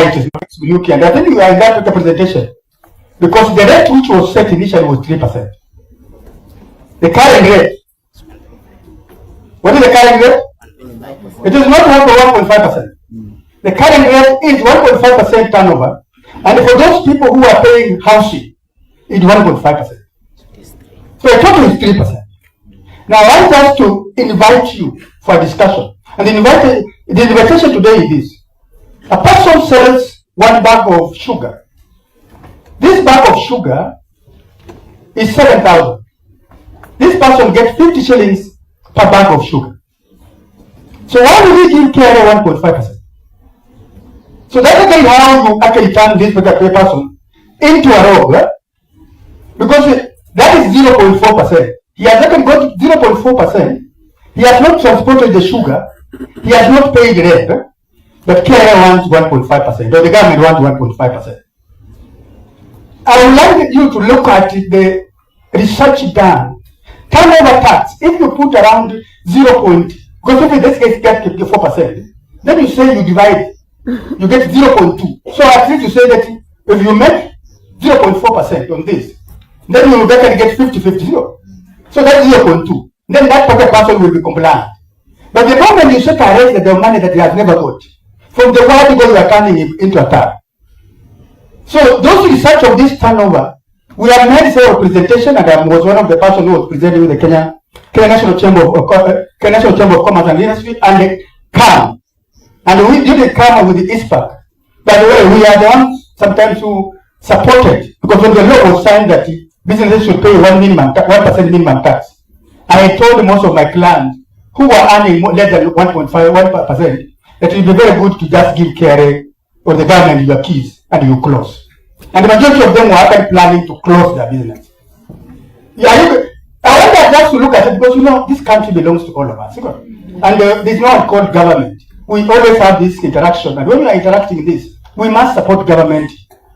right is not Suzuki, and I think you are in that representation because the rate which was set initially was 3%. The current rate, what is the current rate? It is not 1.5%. The current rate is 1.5% turnover, and for those people who are paying housing, it's 1.5%. So the total is 3%. Now I want us to invite you for a discussion, and the invitation today is this. A person sells one bag of sugar. This bag of sugar is 7,000. This person gets 50 shillings per bag of sugar. So why do we give KRA 1.5%? So that's again how you actually turn this particular person into a rogue, right? Because that is 0.4%. He has actually got 0.4%. He has not transported the sugar. He has not paid rent. But KRA wants 1.5%, or the government wants 1.5%. I would like you to look at the research done. Turnover tax, if you put around 0. Because if in this case get 4%, then you say you divide, you get 0.2. So at least you say that if you make 0.4% on this, then you will get 50-50. So that's 0.2. Then that pocket person will be compliant. But the moment you set a rate that the money that he has never got, from the word because you are turning it into a tab. So those research of this turnover, we have made several presentation, and I was one of the person who was presenting with the Kenya National Chamber of Commerce and Industry and the CAM. And we did the CAM with the ISPAC. By the way, we are the ones sometimes who supported, because when the law was signed that businesses should pay 1% minimum tax, I told most of my clients who were earning less than 1.5% that it would be very good to just give KRA or the government your keys and you close. And the majority of them were actually planning to close their business. Yeah, I want us just to look at it because this country belongs to all of us. And there's no one called government. We always have this interaction, and when we are interacting in this, we must support government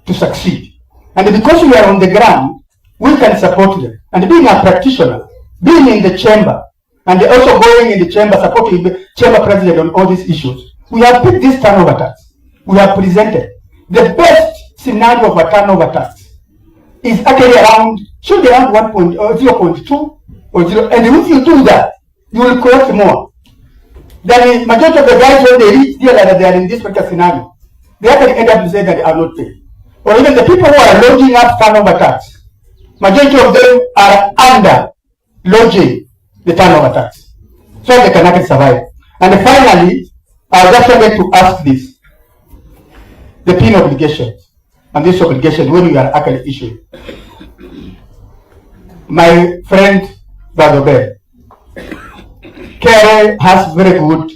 to succeed. And because we are on the ground, we can support them. And being a practitioner, being in the chamber, and also going in the chamber, supporting the chamber president on all these issues, we have picked this turnover tax. We have presented the best scenario of a turnover tax is actually should be around 0.2 or 0. And if you do that, you will collect more. Then the majority of the guys, when they reach there that they are in this particular scenario, they actually end up saying that they are not paid. Or even the people who are lodging up turnover tax, majority of them are under lodging the turnover tax, so they can actually survive. And finally, I just wanted to ask this: the PIN obligations and this obligation when you are actually issuing. My friend Badobe, KRA has very good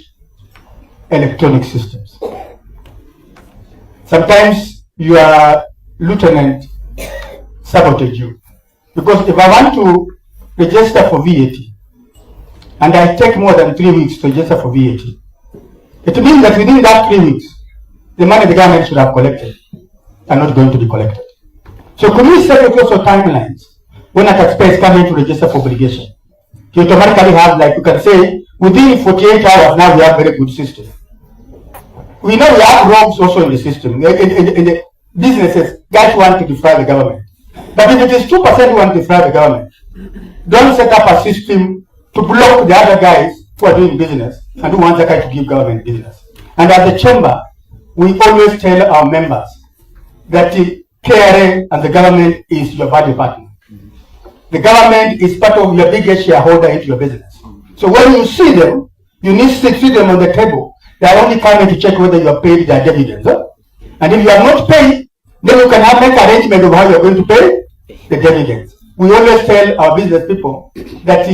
electronic systems. Sometimes your lieutenant sabotage you, because if I want to register for VAT and I take more than 3 weeks to register for VAT, it means that within that 3 weeks, the money the government should have collected are not going to be collected. So could we set also timelines when a taxpayer is coming to register for obligation? You automatically have, like you can say, within 48 hours now we have very good system. We know we have rogues also in the system, in the businesses, guys who want to defraud the government. But if it is 2% who want to defraud the government, don't set up a system to block the other guys who are doing business and who want to give government business. And at the chamber, we always tell our members that the KRA and the government is your value partner. The government is part of your biggest shareholder into your business. So when you see them, you need to see them on the table. They are only coming to check whether you have paid their dividends. And if you have not paid, then you can make arrangement of how you are going to pay the dividends. We always tell our business people that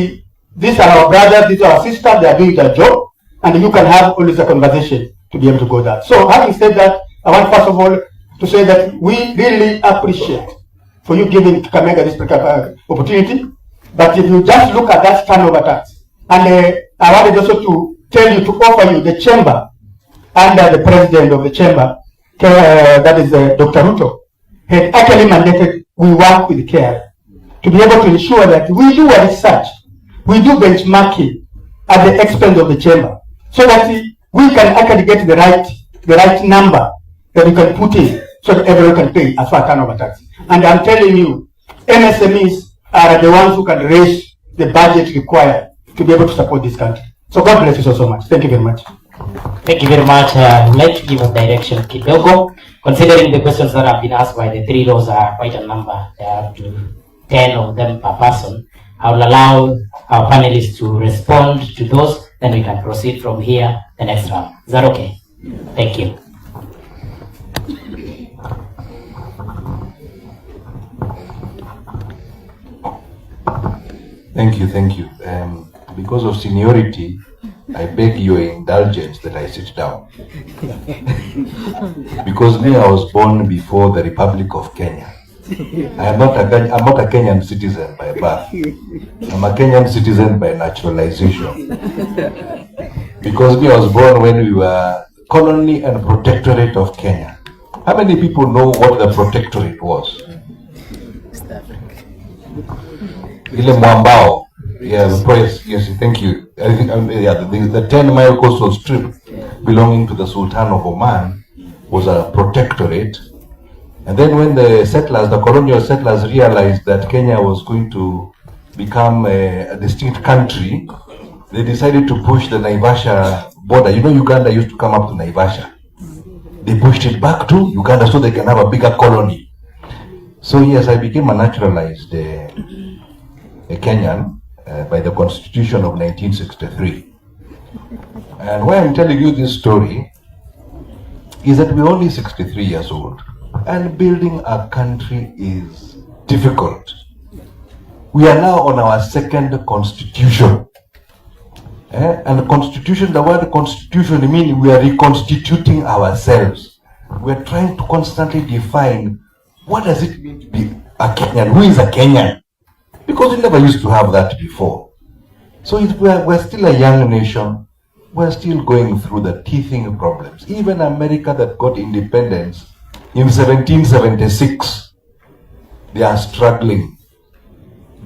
these are our brothers, these are our sisters, they are doing their job, and you can have always a conversation to be able to go there. So having said that, I want first of all to say that we really appreciate for you giving Kakamega this opportunity. But if you just look at that turnover tax, and I wanted also to tell you to offer you the chamber under the president of the chamber, that is Dr. Ruto, had actually mandated we work with CARE to be able to ensure that we do a research, we do benchmarking at the expense of the chamber, so that we can actually get the right number that you can put in so that everyone can pay as far as turnover tax. And I'm telling you, MSMEs are the ones who can raise the budget required to be able to support this country. So God bless you so much. Thank you very much. Thank you very much. I'd like to give a direction, Kidogo. Considering the questions that have been asked by the three rows are quite a number, there are up to 10 of them per person. I will allow our panelists to respond to those, then we can proceed from here the next round. Is that okay? Thank you. Thank you. Because of seniority, I beg your indulgence that I sit down. Because me, I was born before the Republic of Kenya. I'm not a Kenyan citizen by birth. I'm a Kenyan citizen by naturalization. Because me, I was born when we were colony and protectorate of Kenya. How many people know what the protectorate was? Ile Mwambao. Yeah, the price. Yes, thank you. I think the 10-mile coastal strip belonging to the Sultan of Oman was a protectorate. And then when the settlers, the colonial settlers, realized that Kenya was going to become a distinct country, they decided to push the Naivasha border. You know, Uganda used to come up to Naivasha. They pushed it back to Uganda so they can have a bigger colony. So yes, I became a naturalized a Kenyan by the Constitution of 1963. And why I'm telling you this story is that we're only 63 years old, and building a country is difficult. We are now on our second constitution. And the constitution, the word constitution means we are reconstituting ourselves. We are trying to constantly define what does it mean to be a Kenyan? Who is a Kenyan? Because we never used to have that before. So we're still a young nation. We're still going through the teething problems. Even America that got independence in 1776, they are struggling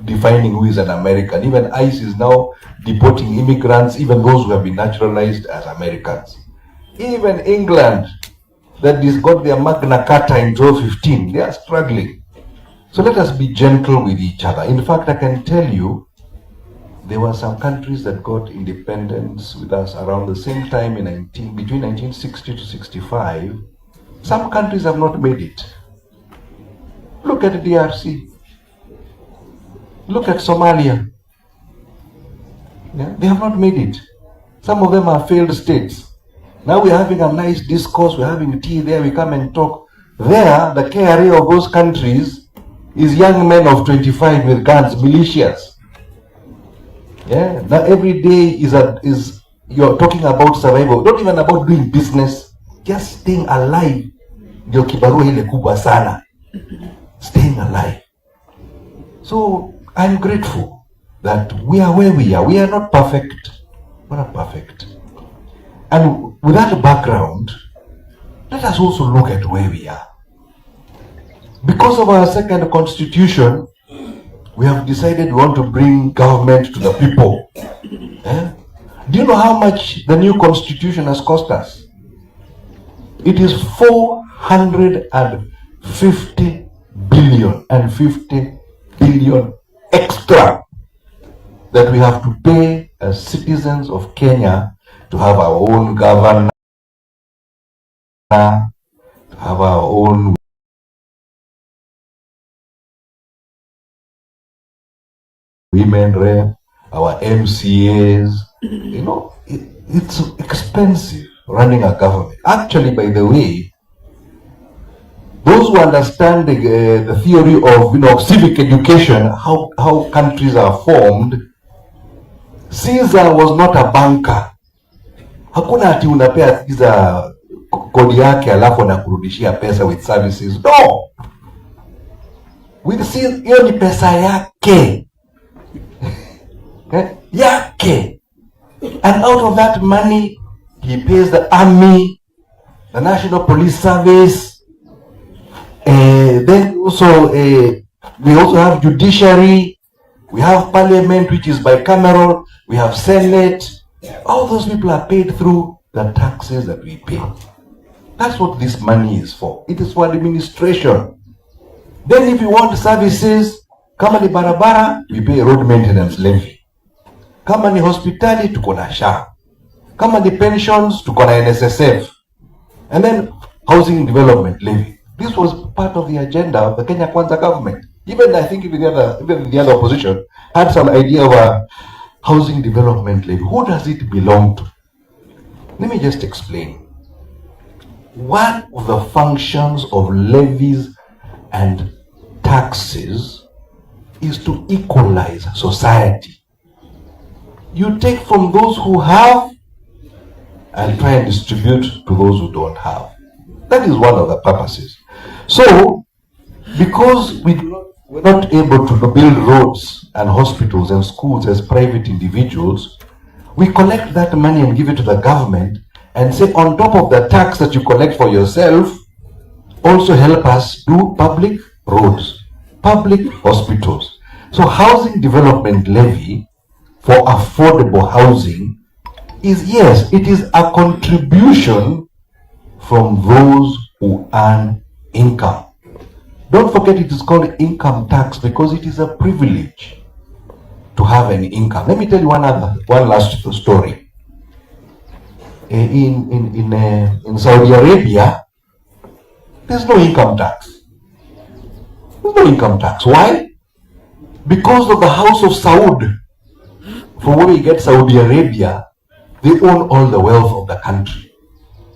defining who is an American. Even ICE is now deporting immigrants, even those who have been naturalized as Americans. Even England, that is got their Magna Carta in 1215, they are struggling. So let us be gentle with each other. In fact, I can tell you, there were some countries that got independence with us around the same time between 1960 to 65. Some countries have not made it. Look at the DRC. Look at Somalia. Yeah, they have not made it. Some of them are failed states. Now we're having a nice discourse, we're having tea there, we come and talk. There, the KRA of those countries is young men of 25 with guns, militias. Yeah, now every day is you're talking about survival, not even about doing business, just staying alive. Ndio kibarua ile kubwa sana. Staying alive. So I'm grateful that we are where we are. We are not perfect. We're not perfect. And with that background, let us also look at where we are. Because of our second constitution, we have decided we want to bring government to the people. Do you know how much the new constitution has cost us? It is 450 billion and 50 billion extra that we have to pay as citizens of Kenya to have our own governor, to have our own women rep, our MCAs. You know, it's expensive running a government. Actually, by the way, those who understand the theory of civic education, how countries are formed, Caesar was not a banker. Hakuna ati unapea Caesar kodi yake alafu anakurudishia pesa with services. No. With Caesar, hiyo ni pesa yake. Yake. And out of that money, he pays the army, the National Police Service. Then also, we also have judiciary. We have parliament, which is bicameral. We have Senate. All those people are paid through the taxes that we pay. That's what this money is for. It is for administration. Then if you want services, kama ni barabara, we pay road maintenance levy. Kama ni hospitali, tuko na SHA. Kama ni pensions, tuko na NSSF. And then housing development levy. This was part of the agenda of the Kenya Kwanza government. Even I think even the other opposition had some idea of a housing development levy. Who does it belong to? Let me just explain. One of the functions of levies and taxes is to equalize society. You take from those who have and try and distribute to those who don't have. That is one of the purposes. So, because we're not able to build roads and hospitals and schools as private individuals, we collect that money and give it to the government and say, on top of the tax that you collect for yourself, also help us do public roads, public hospitals. So housing development levy for affordable housing is, yes, it is a contribution from those who earn income. Don't forget it is called income tax because it is a privilege to have an income. Let me tell you one last story. In Saudi Arabia, there's no income tax. There's no income tax. Why? Because of the House of Saud. From where we get Saudi Arabia, they own all the wealth of the country.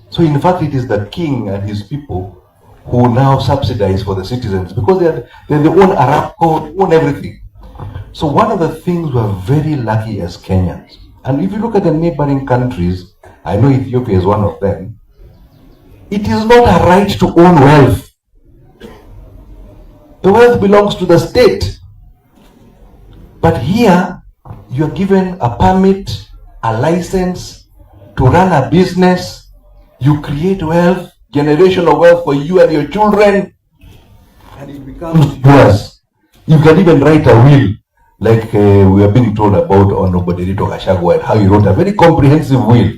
So in fact, it is the king and his people who now subsidize for the citizens because they own Aramco, they own everything. So one of the things we're very lucky as Kenyans, and if you look at the neighboring countries, I know Ethiopia is one of them, it is not a right to own wealth. The wealth belongs to the state. But here, you are given a permit, a license to run a business, you create wealth, generation of wealth for you and your children, and it becomes yours. You can even write a will, like we are being told about on Oboderito Gachagua and how he wrote a very comprehensive will.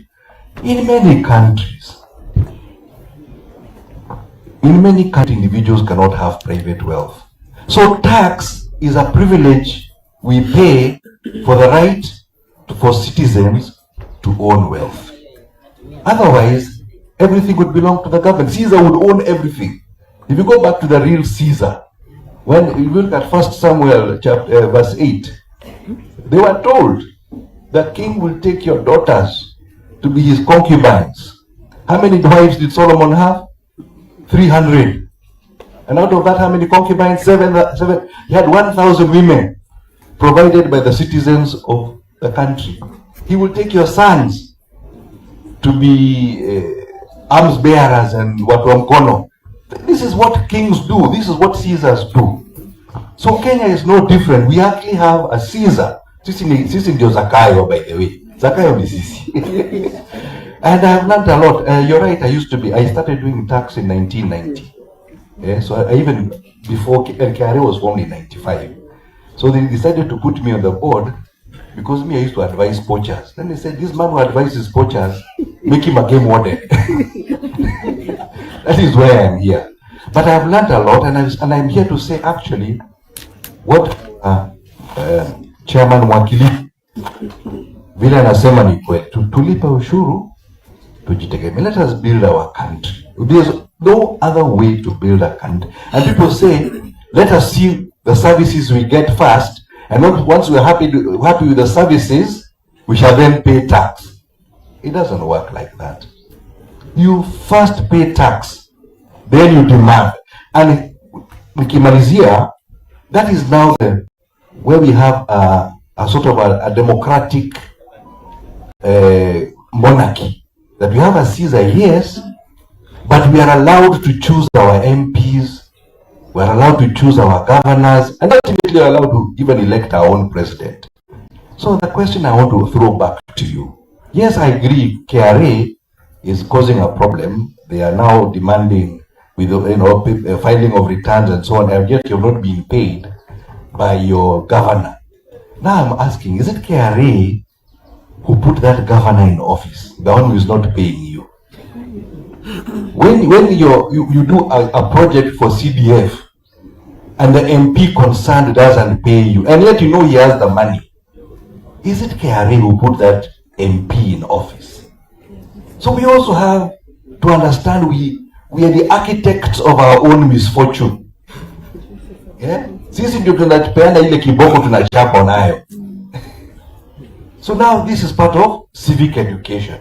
In many countries, individuals cannot have private wealth. So tax is a privilege we pay for the right for citizens to own wealth. Otherwise, everything would belong to the government. Caesar would own everything. If you go back to the real Caesar, when you look at 1 Samuel chapter verse 8, they were told the king will take your daughters to be his concubines. How many wives did Solomon have? 300. And out of that, how many concubines? Seven. He had 1,000 women provided by the citizens of the country. He will take your sons to be arms bearers and watu mkono. This is what kings do. This is what Caesars do. So Kenya is no different. We actually have a Caesar. Sisi ndio Zakayo, by the way. Zakayo ni sisi. And I've learned a lot. You're right, I started doing tax in 1990. Yeah, so I even before KRA was formed in 95. So they decided to put me on the board because I used to advise poachers. Then they said, this man who advises poachers, make him a game warden. That is why I'm here. But I've learned a lot, and I'm here to say actually what Chairman Mwakili vile anasema ni kweli. Tulipa ushuru, tujitegemee. Let us build our country. There's no other way to build a country. And people say, let us see the services we get first, and once we're happy with the services, we shall then pay tax. It doesn't work like that. You first pay tax, then you demand. And nikimalizia, that is now where we have a sort of a democratic monarchy. That we have a Caesar, yes, but we are allowed to choose our MPs, we are allowed to choose our governors, and ultimately are allowed to even elect our own president. So the question I want to throw back to you. Yes, I agree, KRA is causing a problem. They are now demanding with filing of returns and so on, and yet you're not being paid by your governor. Now I'm asking, is it KRA who put that governor in office, the one who is not paying you? when you do a project for CDF and the MP concerned doesn't pay you, and yet you know he has the money, is it KRA who put that MP in office? So we also have to understand we are the architects of our own misfortune. Yeah? Sisi ndio tunapeana ile kiboko tunachapa nayo. So now this is part of civic education.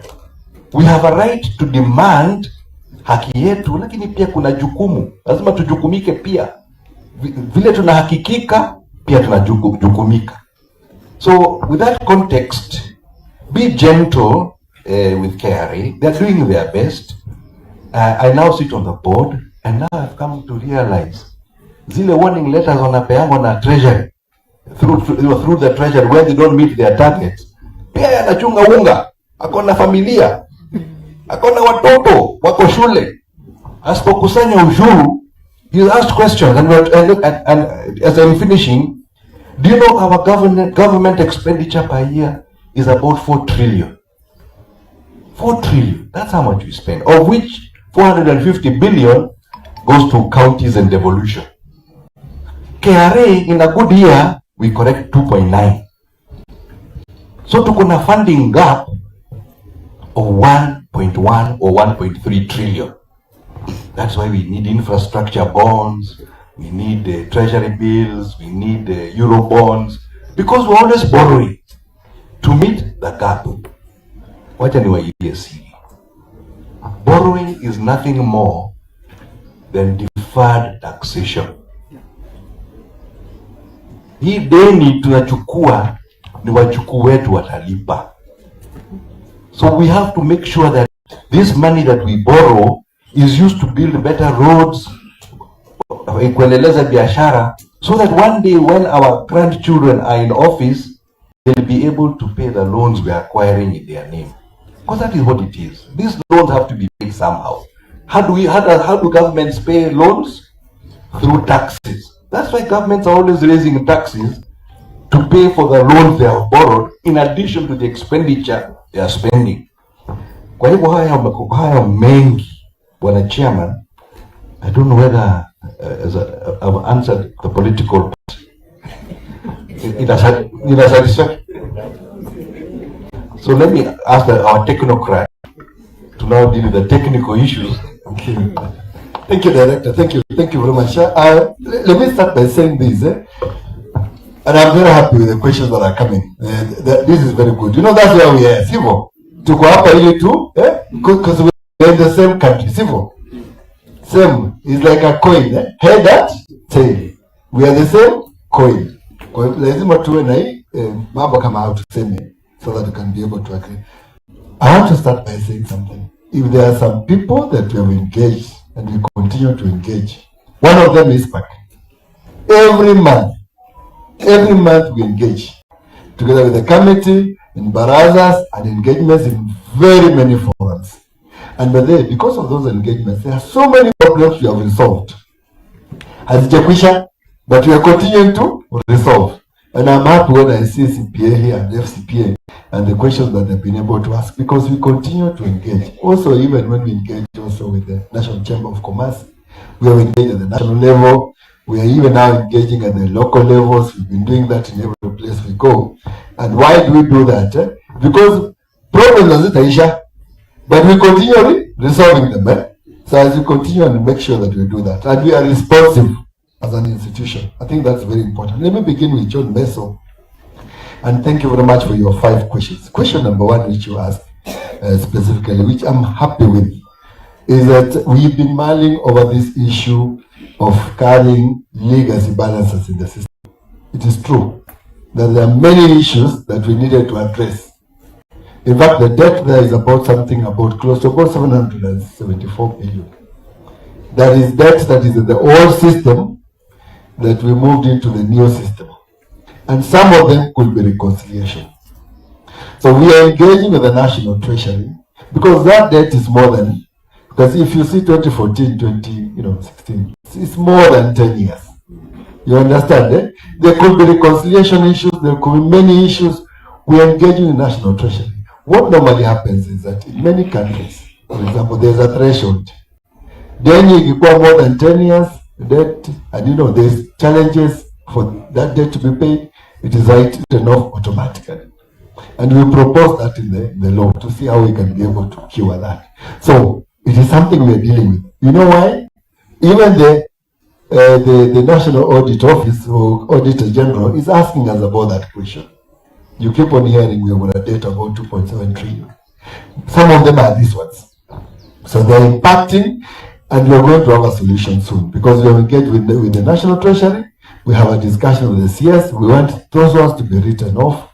We have a right to demand haki yetu, lakini pia kuna jukumu. Lazima tujukumike pia. Vile tunahakikika, pia tunajukumika. So with that context, be gentle with KRA. They're doing their best. I now sit on the board, and now I've come to realize zile warning letters wanapeangwa na treasury through the treasury when they don't meet their targets. Pia yanachunga unga, akona familia, akona watoto wako shule, asipokusanya ushuru. You asked questions, and as I'm finishing, do you know our government expenditure per year is about 4 trillion? 4 trillion. That's how much we spend, of which 450 billion goes to counties and devolution. KRA, in a good year, we correct 2.9. So to a funding gap of 1.1 or 1.3 trillion. That's why we need infrastructure bonds, we need treasury bills, we need euro bonds, because we're always borrowing to meet the gap. What anyway you see? Borrowing is nothing more than deferred taxation. Hii deni tunachukua ni wajukuu wetu watalipa. So we have to make sure that this money that we borrow is used to build better roads, kuendeleza biashara, so that one day when our grandchildren are in office, they'll be able to pay the loans we are acquiring in their name. Because that is what it is. These loans have to be paid somehow. How do governments pay loans? Through taxes. That's why governments are always raising taxes to pay for the loans they have borrowed, in addition to the expenditure they are spending. Kwa hivyo haya mengi, Bwana Chairman, I don't know whether I've answered the political part. It has satisfaction. So let me ask our technocrat to now deal with the technical issues. Okay. Thank you, Director. Thank you very much. Let me start by saying this, and I'm very happy with the questions that are coming. This is very good. You know, that's where we are. Sivo, tuko hapa ili tu, because we're in the same country. Sivo, same. It's like a coin, head and tail. We are the same coin. Kwa hivyo lazima tuwe na hii mambo kama how to say it, so that we can be able to agree. I want to start by saying something. If there are some people that we have engaged and we continue to engage, one of them is PAC. Every month we engage together with the committee in barazas and engagements in very many forums. And because of those engagements, there are so many problems we have resolved. Hazijakwisha, but we are continuing to resolve. And I'm happy when I see CPA here and FCPA and the questions that they've been able to ask, because we continue to engage. Also, even when we engage also with the National Chamber of Commerce, we have engaged at the national level. We are even now engaging at the local levels. We've been doing that in every place we go. And why do we do that? Because problems are Aisha, but we continue resolving them. So as we continue and make sure that we do that, and we are responsive as an institution. I think that's very important. Let me begin with John Meso. And thank you very much for your 5 questions. Question number 1, which you asked specifically, which I'm happy with, is that we've been mulling over this issue of carrying legacy balances in the system. It is true that there are many issues that we needed to address. In fact, the debt there is about close to about 774 billion. That is debt that is in the old system that we moved into the new system. And some of them could be reconciliation. So we are engaging with the National Treasury, because that debt is more than, because if you see 2014, 2016, it's more than 10 years. You understand? There could be reconciliation issues, there could be many issues. We are engaging in National Treasury. What normally happens is that in many countries, for example, there's a threshold Then ikikuwa more than 10 years debt, and you know there's challenges for that debt to be paid, it is written off automatically. And we propose that in the law to see how we can be able to cure that. So it is something we are dealing with. You know why? Even the National Audit Office or Auditor General is asking us about that question. You keep on hearing we have got a debt about 2.7 trillion. Some of them are these ones. So they're impacting, and we're going to have a solution soon because we have engaged with the National Treasury. We have a discussion with the CS. We want those ones to be written off.